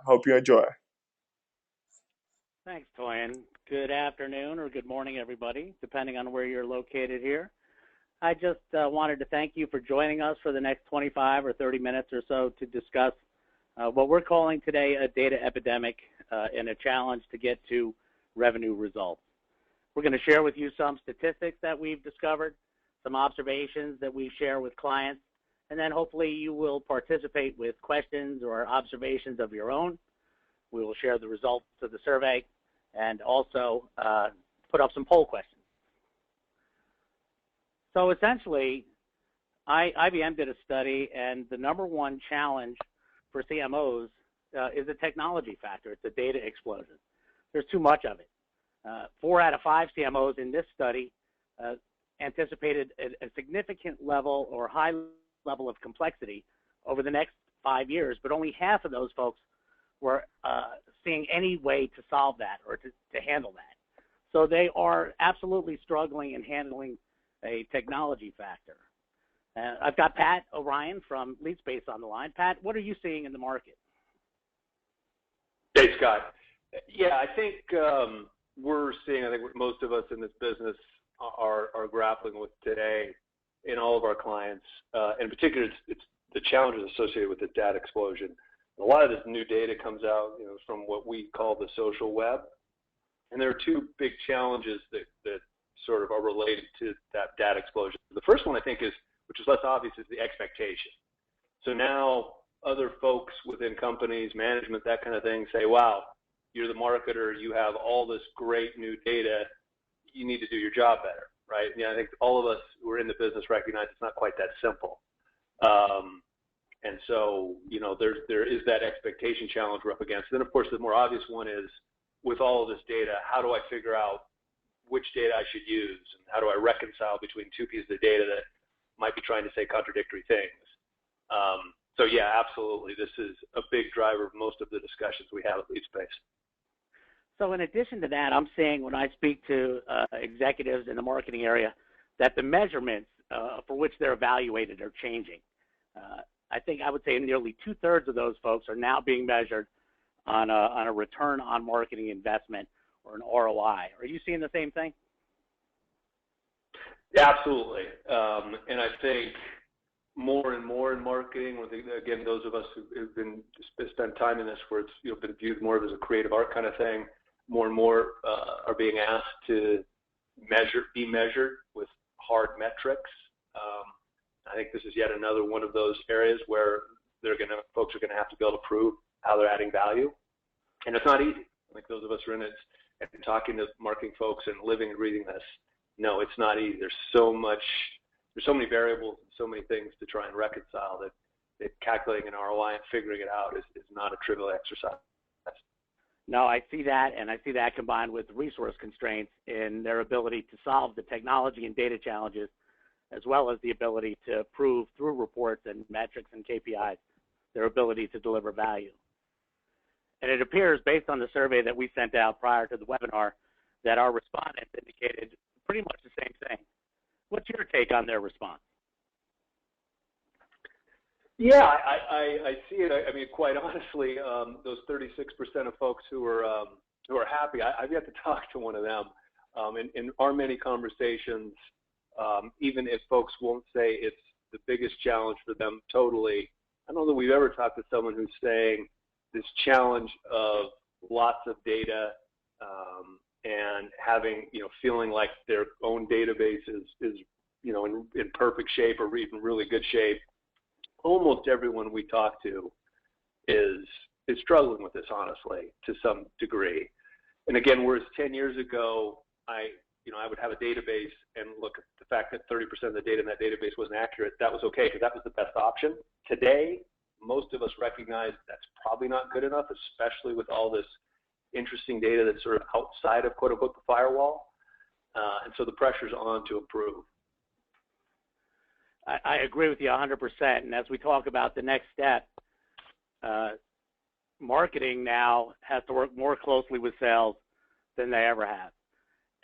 Hope you enjoy. Thanks, Toyin. Good afternoon or good morning, everybody, depending on where you're located here. I just wanted to thank you for joining us for the next 25 or 30 minutes or so to discuss what we're calling today a data epidemic and a challenge to get to revenue results. We're going to share with you some statistics that we've discovered, some observations that we share with clients, and then hopefully you will participate with questions or observations of your own. We will share the results of the survey and also put up some poll questions. So essentially, IBM did a study, and the #1 challenge for CMOs is a technology factor. It's a data explosion. There's too much of it. 4 out of 5 CMOs in this study anticipated a significant level or high level of complexity over the next 5 years, but only half of those folks were seeing any way to solve that or to handle that. So they are absolutely struggling in handling a technology factor. I've got Pat O'Ryan from Leadspace on the line. Pat, what are you seeing in the market? Hey, Scott. Yeah, I think we're seeing, I think what most of us in this business are grappling with today in all of our clients. In particular, it's the challenges associated with the data explosion. A lot of this new data comes out, from what we call the social web. And there are 2 big challenges that sort of are related to that data explosion. The first one, I think, which is less obvious, is the expectation. So now other folks within companies, management, that kind of thing, say, wow, you're the marketer, you have all this great new data, you need to do your job better, right? I think all of us who are in the business recognize it's not quite that simple. And so, there is that expectation challenge we're up against. Then, of course, the more obvious one is, with all of this data, how do I figure out which data I should use, and how do I reconcile between 2 pieces of data that might be trying to say contradictory things? So yeah, absolutely, this is a big driver of most of the discussions we have at Leadspace. So in addition to that, I'm seeing when I speak to executives in the marketing area that the measurements for which they're evaluated are changing. I think I would say nearly 2/3 of those folks are now being measured on a return on marketing investment or an ROI. Are you seeing the same thing? Yeah, absolutely. And I think more and more in marketing, again, those of us who've been spent time in this, where it's been viewed more as a creative art kind of thing, more and more are being asked to be measured with hard metrics. I think this is yet another one of those areas where folks are going to have to be able to prove how they're adding value, and it's not easy. Like those of us who are in it and talking to marketing folks and living and reading this, no, it's not easy. There's so many variables and so many things to try and reconcile that calculating an ROI and figuring it out is not a trivial exercise. No, I see that, and I see that combined with resource constraints in their ability to solve the technology and data challenges, as well as the ability to prove through reports and metrics and KPIs their ability to deliver value. And it appears, based on the survey that we sent out prior to the webinar, that our respondents indicated pretty much the same thing. What's your take on their response? Yeah, I see it. I mean, quite honestly, those 36% of folks who are happy, I've yet to talk to one of them. In our many conversations, even if folks won't say it's the biggest challenge for them totally, I don't know that we've ever talked to someone who's saying this challenge of lots of data and having, feeling like their own database is in perfect shape or even really good shape. Almost everyone we talk to is struggling with this, honestly, to some degree. And again, whereas 10 years ago, I would have a database and look at the fact that 30% of the data in that database wasn't accurate, that was okay because that was the best option. Today, most of us recognize that's probably not good enough, especially with all this interesting data that's sort of outside of, quote unquote, the firewall. And so the pressure's on to improve. I agree with you 100%. And as we talk about the next step, marketing now has to work more closely with sales than they ever have.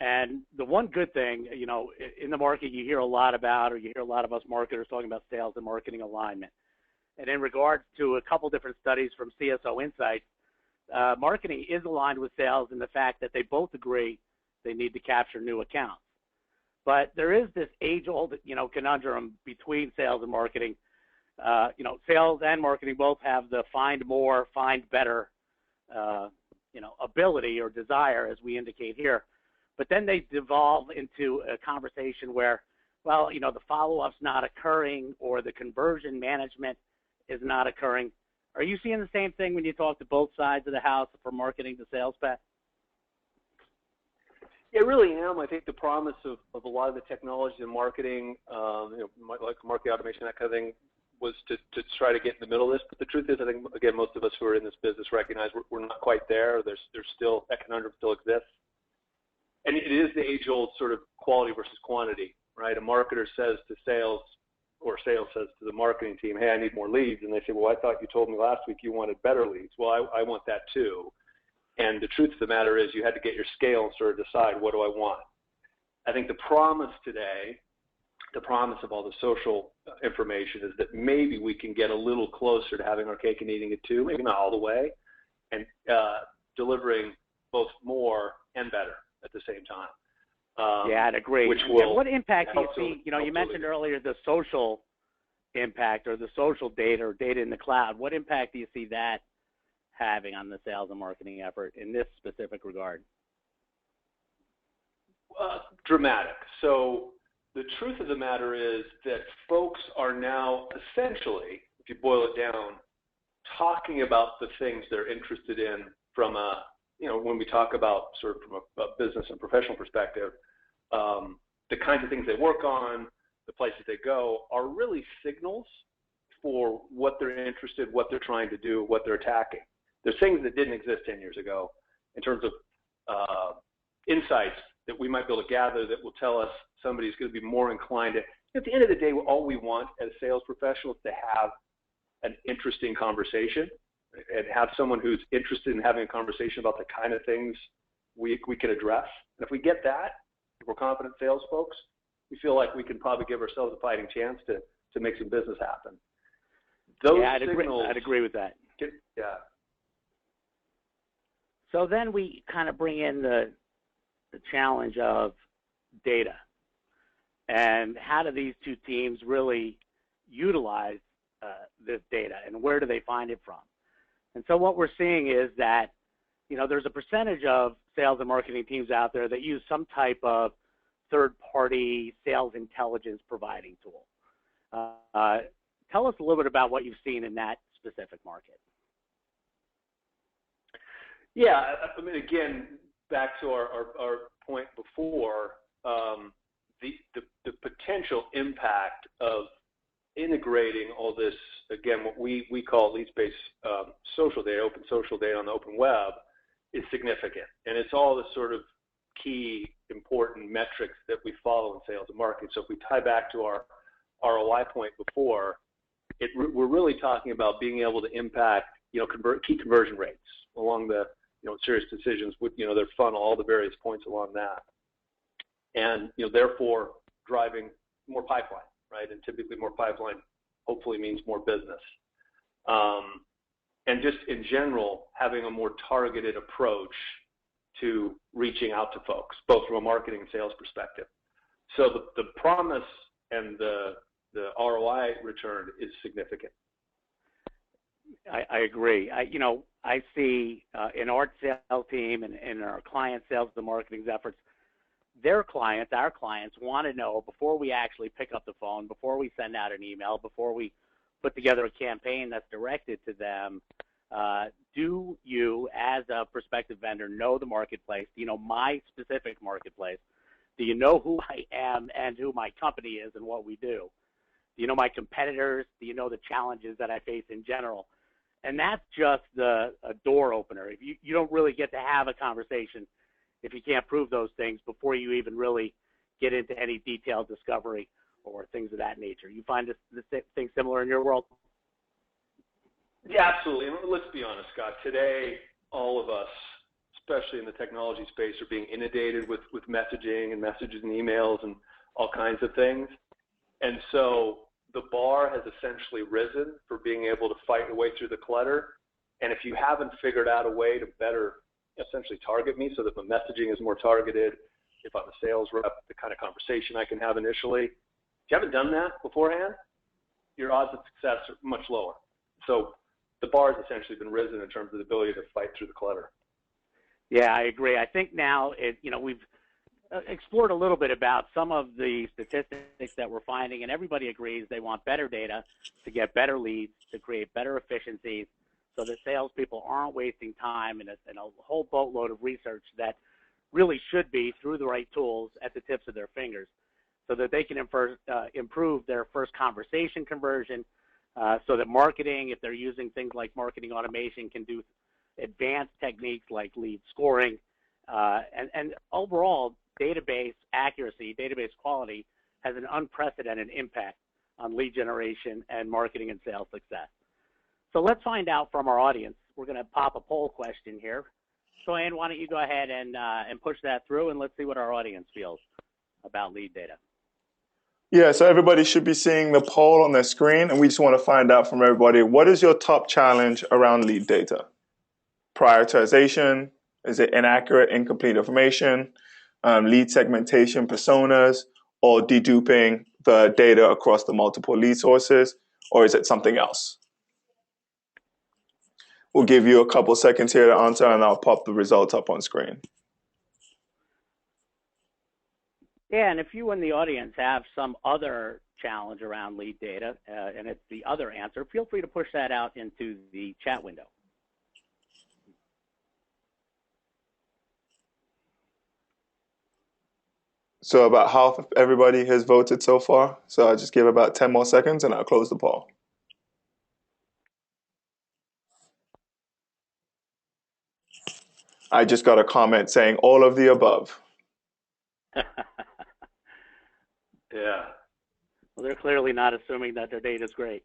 And the one good thing, in the market you hear a lot about, or you hear a lot of us marketers talking about sales and marketing alignment. And in regards to a couple different studies from CSO Insights, marketing is aligned with sales in the fact that they both agree they need to capture new accounts. But there is this age-old, conundrum between sales and marketing. Sales and marketing both have the find more, find better, ability or desire, as we indicate here. But then they devolve into a conversation where, the follow-up's not occurring or the conversion management is not occurring. Are you seeing the same thing when you talk to both sides of the house from marketing to sales, Pat? Yeah, I really am. I think the promise of a lot of the technology in marketing, like marketing automation, that kind of thing, was to try to get in the middle of this. But the truth is, I think, again, most of us who are in this business recognize we're not quite there. There's still, that conundrum still exists. And it is the age-old sort of quality versus quantity, right? A marketer says to sales, or sales says to the marketing team, hey, I need more leads. And they say, well, I thought you told me last week you wanted better leads. Well, I want that too. And the truth of the matter is you had to get your scale and sort of decide, what do I want? I think the promise today, the promise of all the social information, is that maybe we can get a little closer to having our cake and eating it too, maybe not all the way, and delivering both more and better at the same time. Yeah, I'd agree. Which will and what impact do you see? You you mentioned earlier the social impact or the social data or data in the cloud. What impact do you see that having on the sales and marketing effort in this specific regard? Dramatic. So the truth of the matter is that folks are now essentially, if you boil it down, talking about the things they're interested in from a, when we talk about sort of from a business and professional perspective, the kinds of things they work on, the places they go, are really signals for what they're interested, what they're trying to do, what they're attacking. There's things that didn't exist 10 years ago in terms of insights that we might be able to gather that will tell us somebody's going to be more inclined to, at the end of the day, all we want as sales professionals is to have an interesting conversation and have someone who's interested in having a conversation about the kind of things we can address. And if we get that, if we're confident sales folks, we feel like we can probably give ourselves a fighting chance to make some business happen. I'd agree with that. Yeah. So then we kind of bring in the challenge of data and how do these two teams really utilize this data and where do they find it from? And so what we're seeing is that, there's a percentage of sales and marketing teams out there that use some type of third-party sales intelligence providing tool. Tell us a little bit about what you've seen in that specific market. Yeah, I mean, again, back to our point before, the potential impact of integrating all this, again, what we call Leadspace social data, open social data on the open web, is significant. And it's all the sort of key important metrics that we follow in sales and marketing. So if we tie back to our ROI point before, we're really talking about being able to impact, key conversion rates along the, serious decisions with, their funnel, all the various points along that. And, therefore driving more pipeline, right? And typically more pipeline hopefully means more business. And just in general, having a more targeted approach to reaching out to folks, both from a marketing and sales perspective. So the promise and the ROI return is significant. I agree. I see in our sales team and in our client sales and marketing's efforts, our clients want to know before we actually pick up the phone, before we send out an email, before we put together a campaign that's directed to them, do you, as a prospective vendor, know the marketplace? Do you know my specific marketplace? Do you know who I am and who my company is and what we do? Do you know my competitors? Do you know the challenges that I face in general? And that's just a door opener. You don't really get to have a conversation if you can't prove those things before you even really get into any detailed discovery or things of that nature. You find this thing similar in your world? Yeah, absolutely. And let's be honest, Scott. Today, all of us, especially in the technology space, are being inundated with messaging and messages and emails and all kinds of things. And so the bar has essentially risen for being able to fight your way through the clutter And if you haven't figured out a way to better essentially target me so that my messaging is more targeted, if I'm a sales rep, the kind of conversation I can have initially, if you haven't done that beforehand, your odds of success are much lower. So the bar has essentially been risen in terms of the ability to fight through the clutter. Yeah, I agree. I think now we've explored a little bit about some of the statistics that we're finding, and everybody agrees they want better data to get better leads, to create better efficiencies, so that salespeople aren't wasting time in a whole boatload of research that really should be, through the right tools, at the tips of their fingers, so that they can improve their first conversation conversion, so that marketing, if they're using things like marketing automation, can do advanced techniques like lead scoring, and overall database accuracy, database quality has an unprecedented impact on lead generation and marketing and sales success. So let's find out from our audience. We're going to pop a poll question here. So Ann, why don't you go ahead and push that through, and let's see what our audience feels about lead data. Yeah, so everybody should be seeing the poll on their screen, and we just want to find out from everybody, what is your top challenge around lead data? Prioritization? Is it inaccurate, incomplete information? Lead segmentation, personas, or deduping the data across the multiple lead sources, or is it something else? We'll give you a couple seconds here to answer, and I'll pop the results up on screen. Yeah, and if you in the audience have some other challenge around lead data, and it's the other answer, feel free to push that out into the chat window. So about half of everybody has voted so far. So I'll just give about 10 more seconds and I'll close the poll. I just got a comment saying all of the above. Yeah. Well, they're clearly not assuming that their data is great.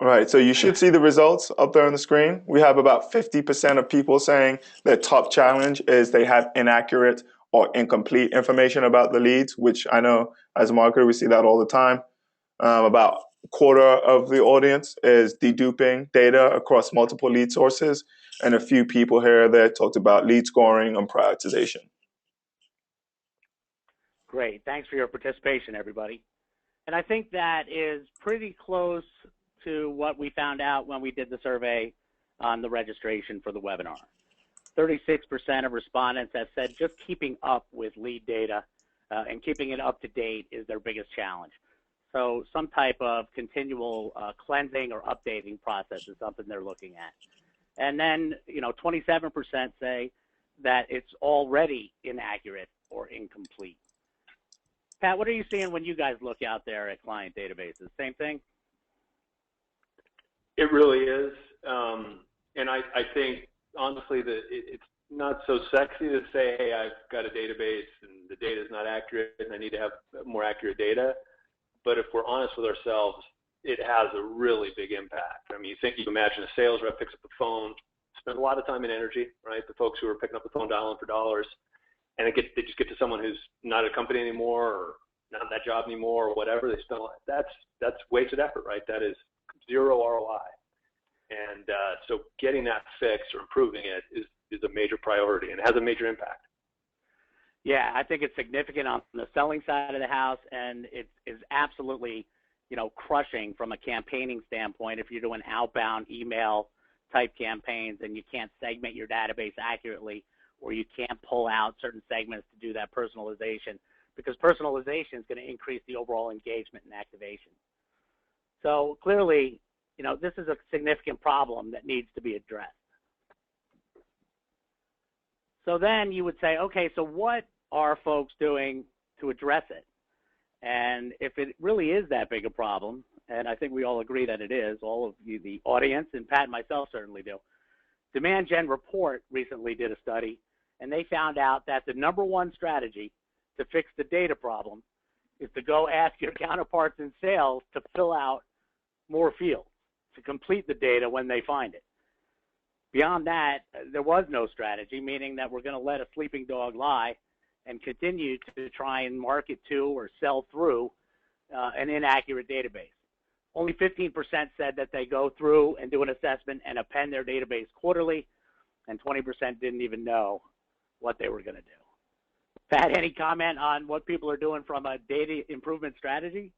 All right, so you should see the results up there on the screen. We have about 50% of people saying their top challenge is they have inaccurate or incomplete information about the leads, which I know as a marketer, we see that all the time. About a quarter of the audience is deduping data across multiple lead sources, and a few people here that talked about lead scoring and prioritization. Great. Thanks for your participation, everybody. And I think that is pretty close to what we found out when we did the survey on the registration for the webinar. 36% of respondents have said just keeping up with lead data and keeping it up to date is their biggest challenge. So some type of continual cleansing or updating process is something they're looking at. And then, 27% say that it's already inaccurate or incomplete. Pat, what are you seeing when you guys look out there at client databases? Same thing? It really is. And I think, honestly, that it's not so sexy to say, hey, I've got a database and the data is not accurate and I need to have more accurate data. But if we're honest with ourselves, it has a really big impact. I mean, you imagine a sales rep picks up the phone, spends a lot of time and energy, right? The folks who are picking up the phone dialing for dollars, and they just get to someone who's not at a company anymore or not in that job anymore or whatever. They spend that's wasted effort, right? That is zero ROI. And so getting that fixed or improving it is a major priority and has a major impact. Yeah, I think it's significant on the selling side of the house, and it is absolutely, crushing from a campaigning standpoint. If you're doing outbound email type campaigns and you can't segment your database accurately, or you can't pull out certain segments to do that personalization, because personalization is going to increase the overall engagement and activation. So clearly, this is a significant problem that needs to be addressed. So then you would say, okay, so what are folks doing to address it? And if it really is that big a problem, and I think we all agree that it is, all of you, the audience, and Pat and myself certainly do, Demand Gen Report recently did a study, and they found out that the #1 strategy to fix the data problem is to go ask your counterparts in sales to fill out more fields, to complete the data when they find it. Beyond that, there was no strategy, meaning that we're going to let a sleeping dog lie and continue to try and market to or sell through an inaccurate database. Only 15% said that they go through and do an assessment and append their database quarterly, and 20% didn't even know what they were going to do. Pat, any comment on what people are doing from a data improvement strategy?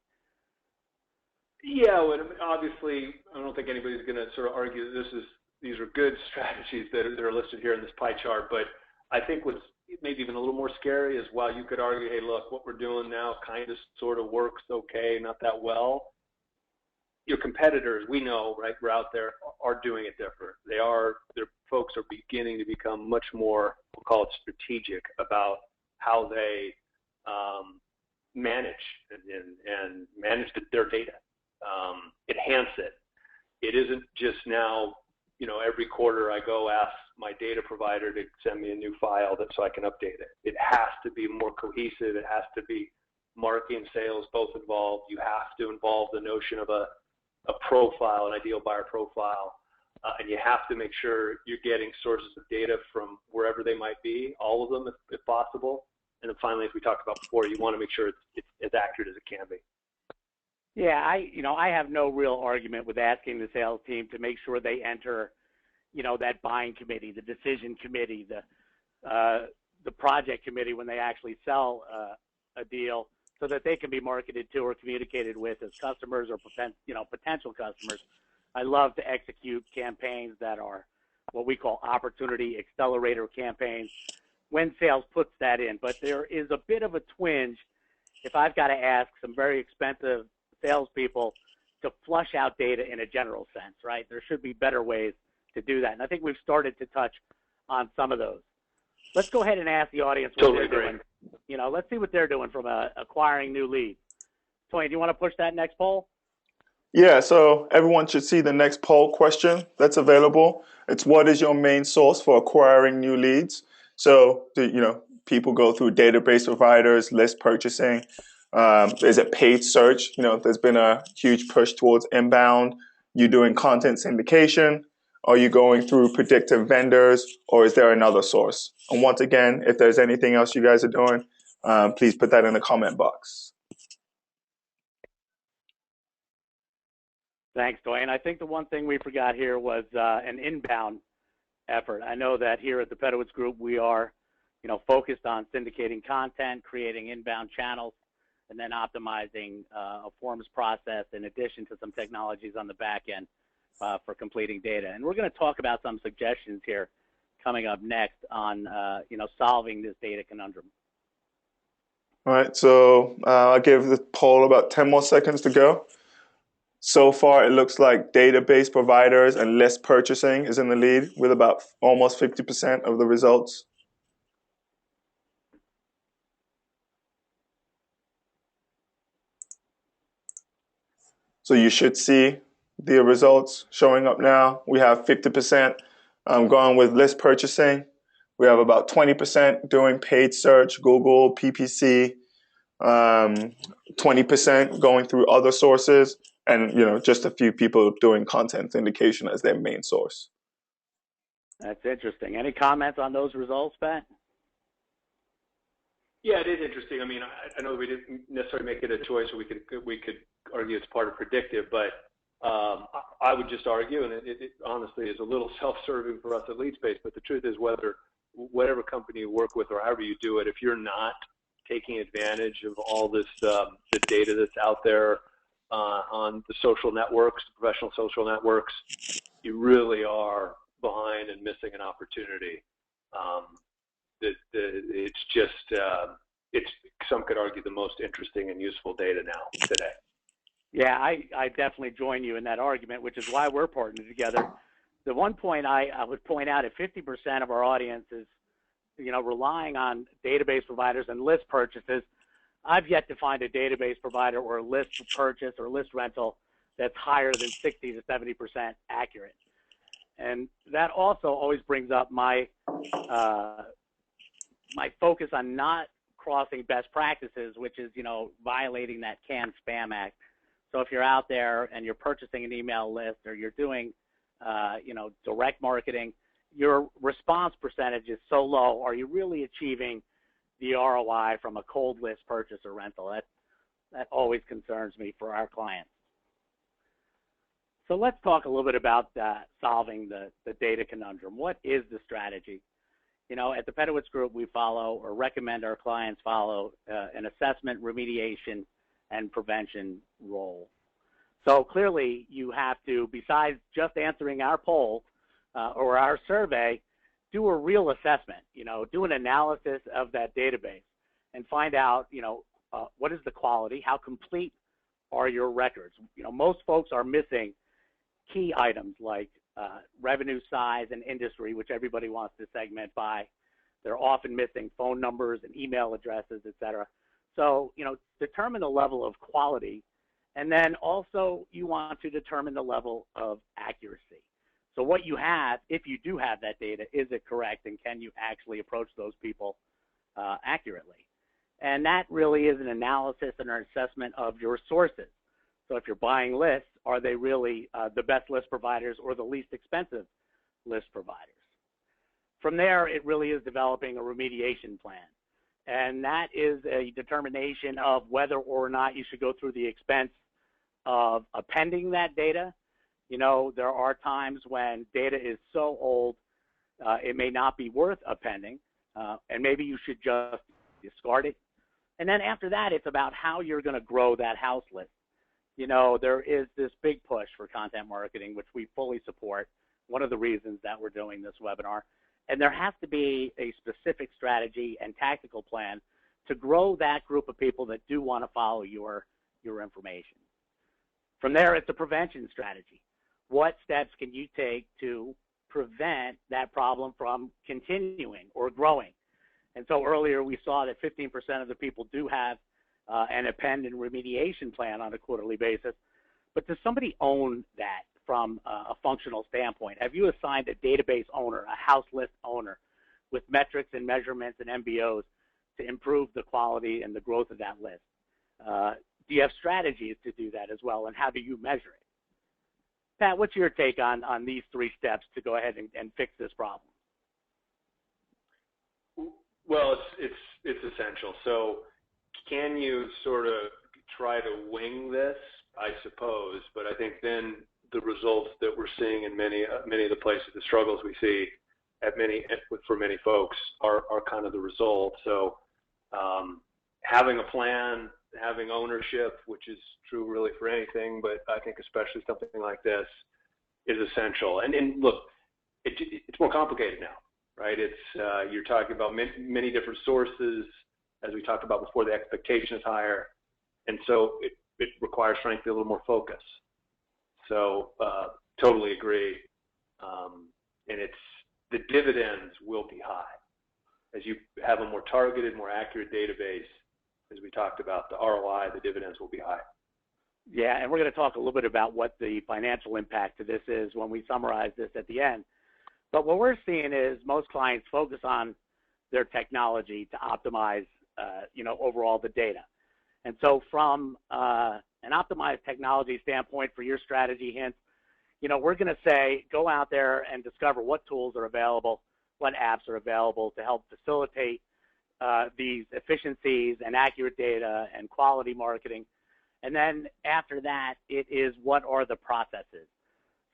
Yeah, well, obviously, I don't think anybody's going to sort of argue that these are good strategies that are listed here in this pie chart. But I think what's maybe even a little more scary is while you could argue, hey, look, what we're doing now kind of sort of works okay, not that well. Your competitors, we know, right, we're out there, are doing it different. Their folks are beginning to become much more, we'll call it strategic about how they manage and manage their data, enhance it. It isn't just now, every quarter I go ask my data provider to send me a new file so I can update it. It has to be more cohesive. It has to be marketing, sales, both involved. You have to involve the notion of a profile, an ideal buyer profile, and you have to make sure you're getting sources of data from wherever they might be, all of them if possible. And then finally, as we talked about before, you want to make sure it's as accurate as it can be. Yeah, I have no real argument with asking the sales team to make sure they enter, that buying committee, the decision committee, the project committee when they actually sell a deal, so that they can be marketed to or communicated with as customers or potential customers. I love to execute campaigns that are what we call opportunity accelerator campaigns when sales puts that in. But there is a bit of a twinge if I've got to ask some very expensive salespeople to flush out data in a general sense, right? There should be better ways to do that. And I think we've started to touch on some of those. Let's go ahead and ask the audience what they're doing. Let's see what they're doing from acquiring new leads. Tony, do you want to push that next poll? Yeah, so everyone should see the next poll question that's available. It's what is your main source for acquiring new leads? So, people go through database providers, list purchasing. Is it paid search? There's been a huge push towards inbound. You doing content syndication? Are you going through predictive vendors, or is there another source? And once again, if there's anything else you guys are doing, please put that in the comment box. Thanks, Dwayne. I think the one thing we forgot here was an inbound effort. I know that here at the Pedowitz Group, we are, focused on syndicating content, creating inbound channels, and then optimizing a forms process in addition to some technologies on the back end for completing data. And we're going to talk about some suggestions here coming up next on, solving this data conundrum. All right, so I'll give the poll about 10 more seconds to go. So far, it looks like database providers and list purchasing is in the lead with about almost 50% of the results. So you should see the results showing up now. We have 50% going with list purchasing. We have about 20% doing paid search, Google, PPC, 20% going through other sources, and just a few people doing content syndication as their main source. That's interesting. Any comments on those results, Pat? Yeah, it is interesting. I mean, I know we didn't necessarily make it a choice, or we could argue it's part of predictive, but I would just argue, and it honestly is a little self-serving for us at Leadspace, but the truth is whatever company you work with or however you do it, if you're not taking advantage of all this the data that's out there on the social networks, professional social networks, you really are behind and missing an opportunity. It's just, some could argue the most interesting and useful data now today. Yeah, I definitely join you in that argument, which is why we're partnered together. The one point I would point out, if 50% of our audience is, relying on database providers and list purchases, I've yet to find a database provider or a list purchase or list rental that's higher than 60 to 70% accurate. And that also always brings up my focus on not crossing best practices, which is, violating that CAN Spam Act. So if you're out there and you're purchasing an email list or you're doing, direct marketing, your response percentage is so low. Are you really achieving the ROI from a cold list purchase or rental? That always concerns me for our clients. So let's talk a little bit about solving the data conundrum. What is the strategy? You know, at the Pedowitz Group, we follow or recommend our clients follow an assessment, remediation, and prevention role. So clearly, you have to, besides just answering our poll or our survey, do a real assessment. You know, do an analysis of that database and find out, you know, what is the quality, how complete are your records. You know, most folks are missing key items like revenue size and industry, which everybody wants to segment by. They're often missing phone numbers and email addresses, et cetera. So, you know, determine the level of quality, and then also you want to determine the level of accuracy. So what you have, if you do have that data, is it correct, and can you actually approach those people accurately? And that really is an analysis and an assessment of your sources. So if you're buying lists, are they really the best list providers or the least expensive list providers? From there, it really is developing a remediation plan. And that is a determination of whether or not you should go through the expense of appending that data. You know, there are times when data is so old, it may not be worth appending, and maybe you should just discard it. And then after that, it's about how you're going to grow that house list. You know, there is this big push for content marketing, which we fully support, one of the reasons that we're doing this webinar. And there has to be a specific strategy and tactical plan to grow that group of people that do want to follow your information. From there, it's a prevention strategy. What steps can you take to prevent that problem from continuing or growing? And so earlier we saw that 15% of the people do have an append and remediation plan on a quarterly basis. But does somebody own that from a functional standpoint? Have you assigned a database owner, a house list owner, with metrics and measurements and MBOs to improve the quality and the growth of that list? Do you have strategies to do that as well, and how do you measure it? Pat, what's your take on these three steps to go ahead and fix this problem? Well, it's essential. So can you sort of try to wing this? I suppose, but I think then the results that we're seeing in many of the places, the struggles we see for many folks are kind of the result. So having a plan, having ownership, which is true really for anything, but I think especially something like this is essential. And look, it's more complicated now, right? It's you're talking about many different sources, as we talked about before. The expectation is higher, and so it requires, frankly, a little more focus. So totally agree. And the dividends will be high. As you have a more targeted, more accurate database, as we talked about, the ROI, the dividends will be high. Yeah, and we're going to talk a little bit about what the financial impact to this is when we summarize this at the end. But what we're seeing is most clients focus on their technology to optimize, overall the data. And so from an optimized technology standpoint for your strategy hints, we're going to say, go out there and discover what tools are available, what apps are available to help facilitate these efficiencies and accurate data and quality marketing. And then after that, it is what are the processes.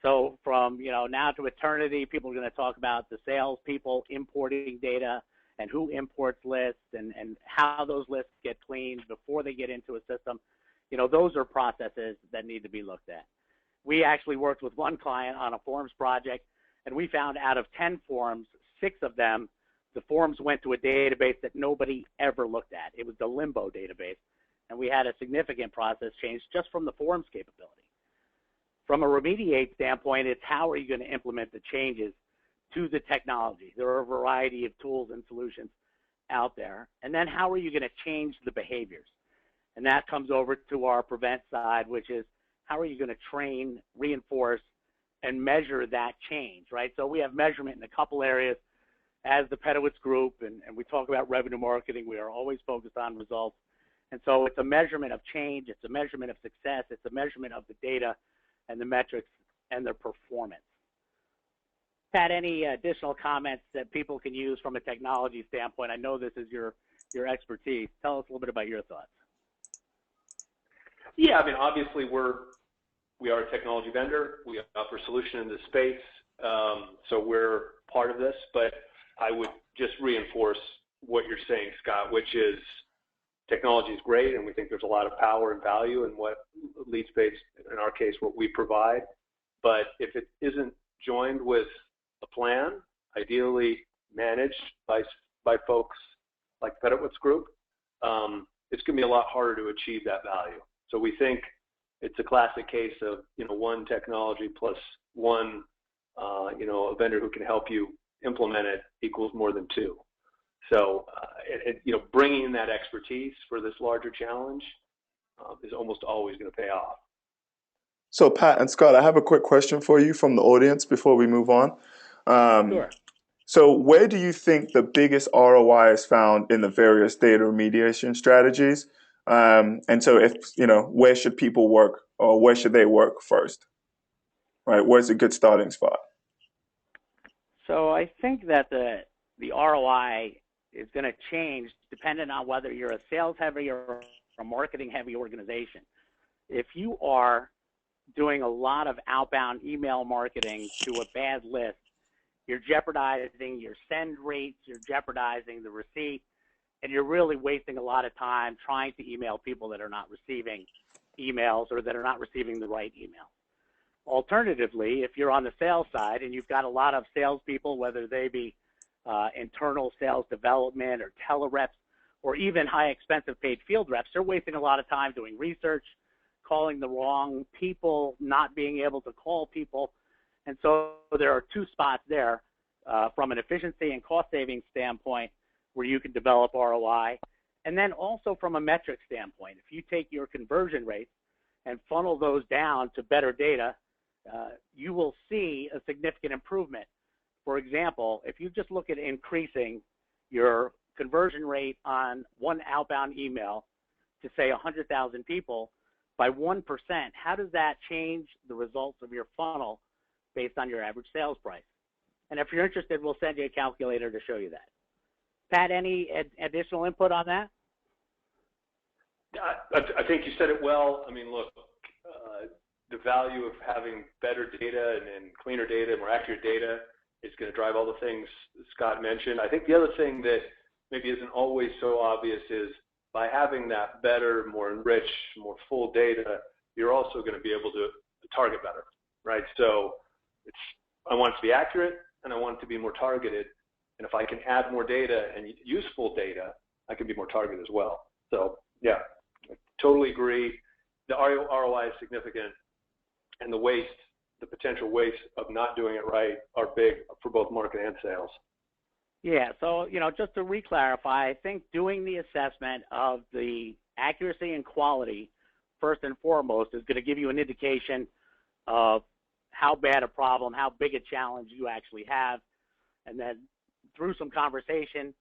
So from now to eternity, people are going to talk about the salespeople importing data and who imports lists and how those lists get cleaned before they get into a system. Those are processes that need to be looked at. We actually worked with one client on a forms project, and we found out of 10 forms, 6 of them, the forms went to a database that nobody ever looked at. It was the Limbo database, and we had a significant process change just from the forms capability. From a remediate standpoint, it's how are you going to implement the changes to the technology? There are a variety of tools and solutions out there. And then how are you going to change the behaviors? And that comes over to our prevent side, which is how are you going to train, reinforce, and measure that change, right? So we have measurement in a couple areas. As the Pedowitz Group, and we talk about revenue marketing, we are always focused on results. And so it's a measurement of change, it's a measurement of success, it's a measurement of the data and the metrics and their performance. Pat, any additional comments that people can use from a technology standpoint? I know this is your expertise. Tell us a little bit about your thoughts. Yeah, I mean, obviously we're we are a technology vendor. We offer solution in this space, so we're part of this. But I would just reinforce what you're saying, Scott, which is technology is great, and we think there's a lot of power and value in what Leadspace, in our case, what we provide. But if it isn't joined with a plan, ideally managed by folks like Pedowitz Group, it's going to be a lot harder to achieve that value. So we think it's a classic case of, one technology plus one, a vendor who can help you implement it equals more than two. So, bringing in that expertise for this larger challenge is almost always going to pay off. So, Pat and Scott, I have a quick question for you from the audience before we move on. Sure. So where do you think the biggest ROI is found in the various data remediation strategies? And so where should people work, or where should they work first? Right? Where's a good starting spot? So I think that the ROI is going to change depending on whether you're a sales-heavy or a marketing-heavy organization. If you are doing a lot of outbound email marketing to a bad list, you're jeopardizing your send rates, you're jeopardizing the receipt, and you're really wasting a lot of time trying to email people that are not receiving emails or that are not receiving the right email. Alternatively, if you're on the sales side and you've got a lot of salespeople, whether they be internal sales development or telereps or even high expensive paid field reps, they're wasting a lot of time doing research, calling the wrong people, not being able to call people. And so there are two spots there from an efficiency and cost saving standpoint where you can develop ROI. And then also from a metric standpoint, if you take your conversion rates and funnel those down to better data, you will see a significant improvement. For example, if you just look at increasing your conversion rate on one outbound email to say 100,000 people by 1%, how does that change the results of your funnel based on your average sales price? And if you're interested, we'll send you a calculator to show you that. Pat, any additional input on that? I think you said it well. I mean, look, the value of having better data and cleaner data, more accurate data is going to drive all the things Scott mentioned. I think the other thing that maybe isn't always so obvious is by having that better, more enriched, more full data, you're also going to be able to target better, right? So I want it to be accurate and I want it to be more targeted. And if I can add more data and useful data, I can be more targeted as well. So yeah, I totally agree. The ROI is significant, and the potential waste of not doing it right are big for both marketing and sales. Yeah, so, just to re-clarify, I think doing the assessment of the accuracy and quality, first and foremost, is going to give you an indication of how bad a problem, how big a challenge you actually have. And then through some conversation,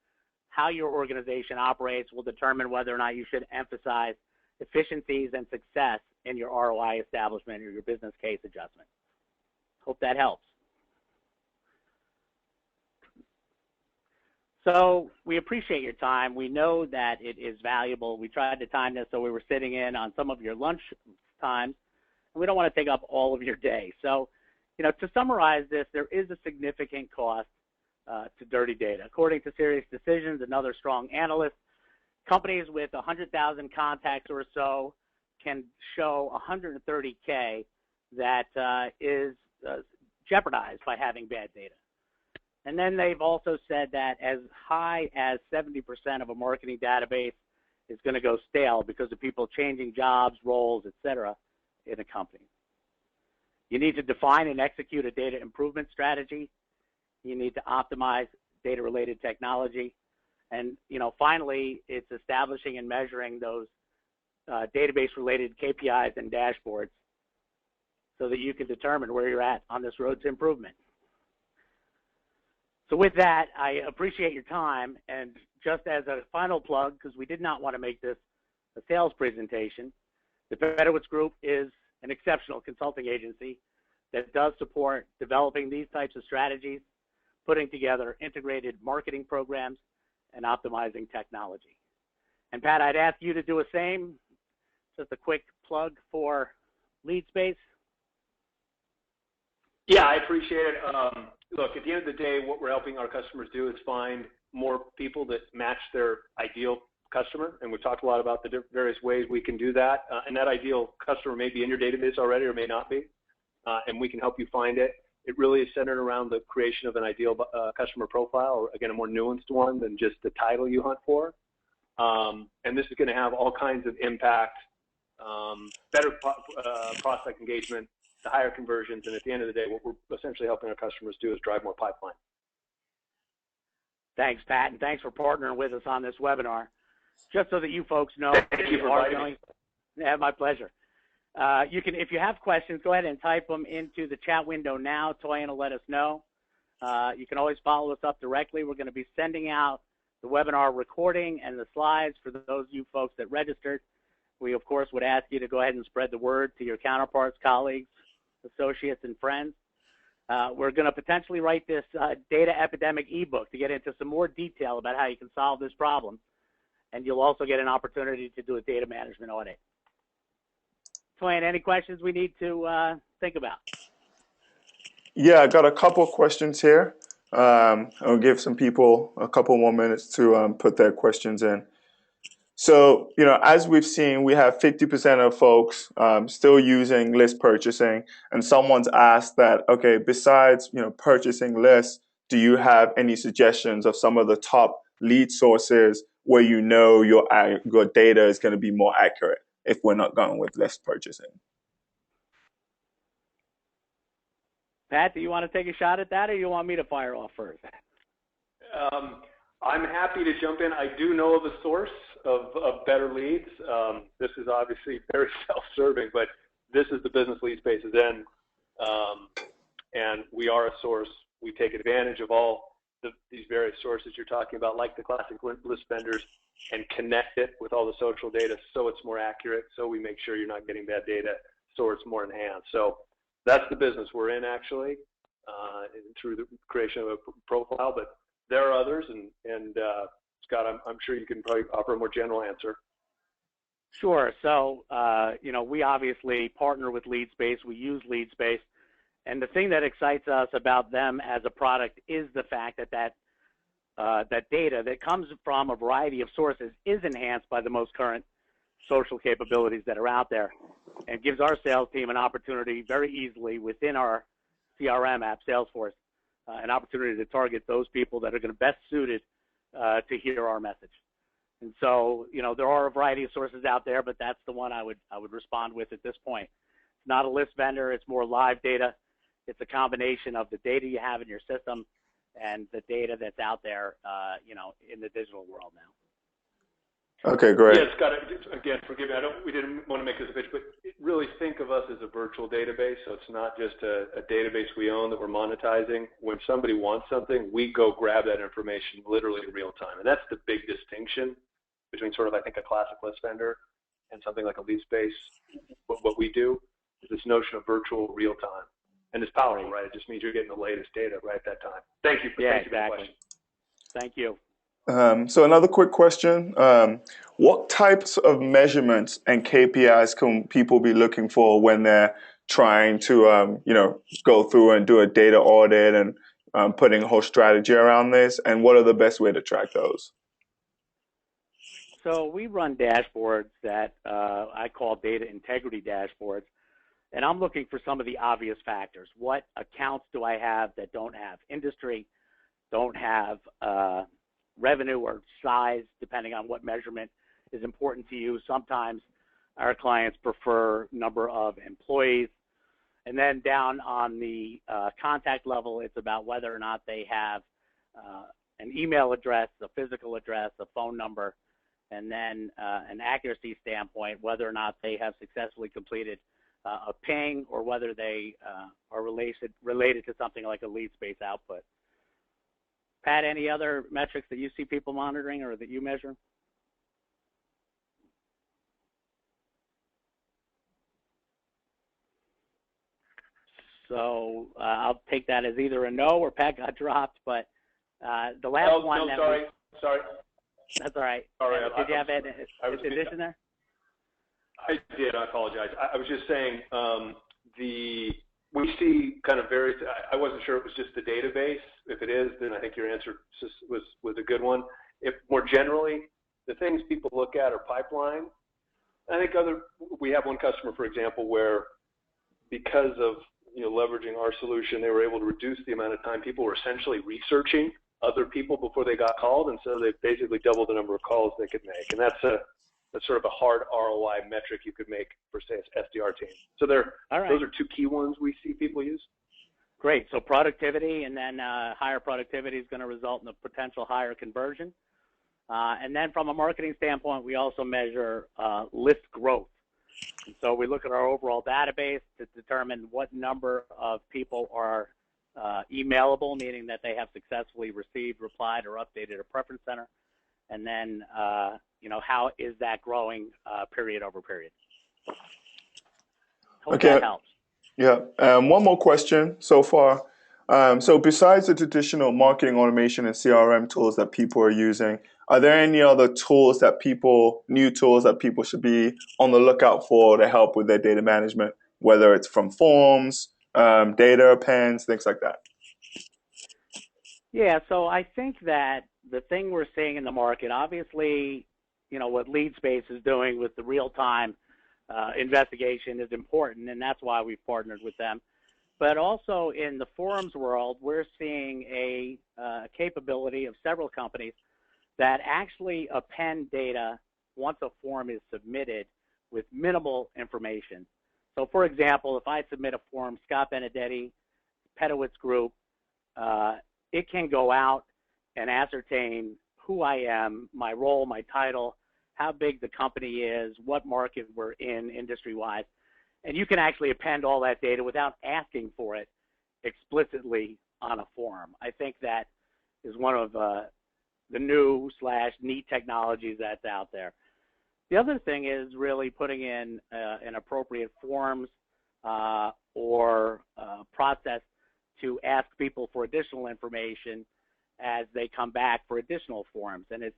how your organization operates will determine whether or not you should emphasize efficiencies and success in your ROI establishment or your business case adjustment. Hope that helps. So we appreciate your time. We know that it is valuable. We tried to time this so we were sitting in on some of your lunch times, and we don't want to take up all of your day. So, to summarize this, there is a significant cost to dirty data. According to Serious Decisions, another strong analyst, companies with 100,000 contacts or so can show $130K that is jeopardized by having bad data. And then they've also said that as high as 70% of a marketing database is going to go stale because of people changing jobs, roles, et cetera, in a company. You need to define and execute a data improvement strategy. You need to optimize data-related technology. And, finally, it's establishing and measuring those database-related KPIs and dashboards so that you can determine where you're at on this road to improvement. So with that, I appreciate your time, and just as a final plug, because we did not want to make this a sales presentation, the Pedowitz Group is an exceptional consulting agency that does support developing these types of strategies, putting together integrated marketing programs, and optimizing technology. And Pat, I'd ask you to do the same, just a quick plug for Leadspace. Yeah, I appreciate it. Look, at the end of the day, what we're helping our customers do is find more people that match their ideal customer, and we've talked a lot about the various ways we can do that. And that ideal customer may be in your database already or may not be, and we can help you find it. It really is centered around the creation of an ideal customer profile, or again, a more nuanced one than just the title you hunt for. And this is going to have all kinds of impact, better prospect engagement, the higher conversions, and at the end of the day, what we're essentially helping our customers do is drive more pipeline. Thanks, Pat, and thanks for partnering with us on this webinar. Just so that you folks know, thank you for inviting me. Yeah, my pleasure. You can, if you have questions, go ahead and type them into the chat window now. Toyin will let us know. You can always follow us up directly. We're going to be sending out the webinar recording and the slides for those of you folks that registered. We, of course, would ask you to go ahead and spread the word to your counterparts, colleagues, associates, and friends. We're going to potentially write this data epidemic ebook to get into some more detail about how you can solve this problem. And you'll also get an opportunity to do a data management audit. Toyin, any questions we need to think about? Yeah, I got a couple questions here. I'll give some people a couple more minutes to put their questions in. So, as we've seen, we have 50% of folks still using list purchasing, and someone's asked that, okay, besides, purchasing lists, do you have any suggestions of some of the top lead sources where your data is going to be more accurate if we're not going with list purchasing? Pat, do you want to take a shot at that, or you want me to fire off first? I'm happy to jump in. I do know of a source of better leads. This is obviously very self-serving, but this is the business Leadspace is in, and we are a source. We take advantage of all these various sources you're talking about, like the classic list vendors, and connect it with all the social data so it's more accurate, so we make sure you're not getting bad data, so it's more enhanced. So that's the business we're in, actually, through the creation of a profile, but there are others, and Scott, I'm sure you can probably offer a more general answer. Sure. So, we obviously partner with Leadspace. We use Leadspace. And the thing that excites us about them as a product is the fact that data that comes from a variety of sources is enhanced by the most current social capabilities that are out there, and gives our sales team an opportunity very easily within our CRM app, Salesforce, an opportunity to target those people that are going to best suited to hear our message. And so, there are a variety of sources out there, but that's the one I would respond with at this point. It's not a list vendor. It's more live data. It's a combination of the data you have in your system and the data that's out there, in the digital world now. Okay, great. Yeah, Scott, again, forgive me. We didn't want to make this a pitch, but really think of us as a virtual database. So it's not just a database we own that we're monetizing. When somebody wants something, we go grab that information literally in real time. And that's the big distinction between sort of, I think, a classic list vendor and something like a Leadspace. What we do is this notion of virtual real time. And it's powerful, right? It just means you're getting the latest data right at that time. Thank you for the question. Thank you. So another quick question. What types of measurements and KPIs can people be looking for when they're trying to, go through and do a data audit and putting a whole strategy around this? And what are the best way to track those? So we run dashboards that I call data integrity dashboards. And I'm looking for some of the obvious factors. What accounts do I have that don't have industry, don't have revenue or size, depending on what measurement is important to you? Sometimes our clients prefer number of employees. And then down on the contact level, it's about whether or not they have an email address, a physical address, a phone number, and then an accuracy standpoint, whether or not they have successfully completed a ping, or whether they are related to something like a Leadspace output. Pat, any other metrics that you see people monitoring or that you measure? So I'll take that as either a no or Pat got dropped, but the last one. No, sorry. That's all right. Sorry, did you have an addition there? I did. I apologize. I was just saying we see kind of various. I wasn't sure it was just the database. If it is, then I think your answer was a good one. If more generally, the things people look at are pipeline. I think we have one customer, for example, where because of leveraging our solution, they were able to reduce the amount of time people were essentially researching other people before they got called, and so they basically doubled the number of calls they could make. And that's sort of a hard ROI metric you could make for, say, an SDR team. So those are two key ones we see people use. Great. So productivity, and then higher productivity is going to result in a potential higher conversion. And then from a marketing standpoint, we also measure list growth. And so we look at our overall database to determine what number of people are emailable, meaning that they have successfully received, replied, or updated a preference center. And then, how is that growing period over period? Hope that helps. Yeah. One more question so far. So besides the traditional marketing automation and CRM tools that people are using, are there any other tools new tools that people should be on the lookout for to help with their data management, whether it's from forms, data appends, things like that? Yeah, so I think that the thing we're seeing in the market, obviously, what Leadspace is doing with the real-time investigation is important, and that's why we've partnered with them. But also in the forums world, we're seeing a capability of several companies that actually append data once a form is submitted with minimal information. So for example, if I submit a form, Scott Benedetti, Pedowitz Group, it can go out and ascertain who I am, my role, my title, how big the company is, what market we're in industry-wise. And you can actually append all that data without asking for it explicitly on a form. I think that is one of the new/neat technologies that's out there. The other thing is really putting in an appropriate forms or process to ask people for additional information as they come back for additional forms. And it's,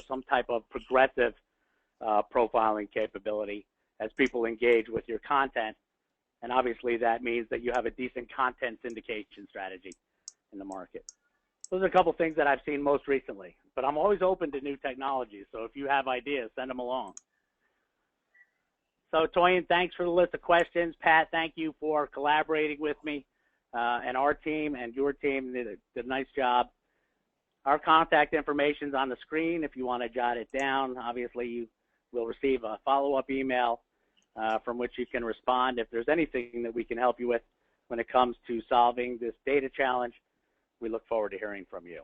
some type of progressive profiling capability as people engage with your content. And obviously that means that you have a decent content syndication strategy in the market. Those are a couple things that I've seen most recently, but I'm always open to new technologies. So if you have ideas, send them along. So Toyin, thanks for the list of questions. Pat, thank you for collaborating with me and our team and your team did a nice job. Our contact information is on the screen if you want to jot it down. Obviously, you will receive a follow-up email from which you can respond if there's anything that we can help you with when it comes to solving this data challenge. We look forward to hearing from you.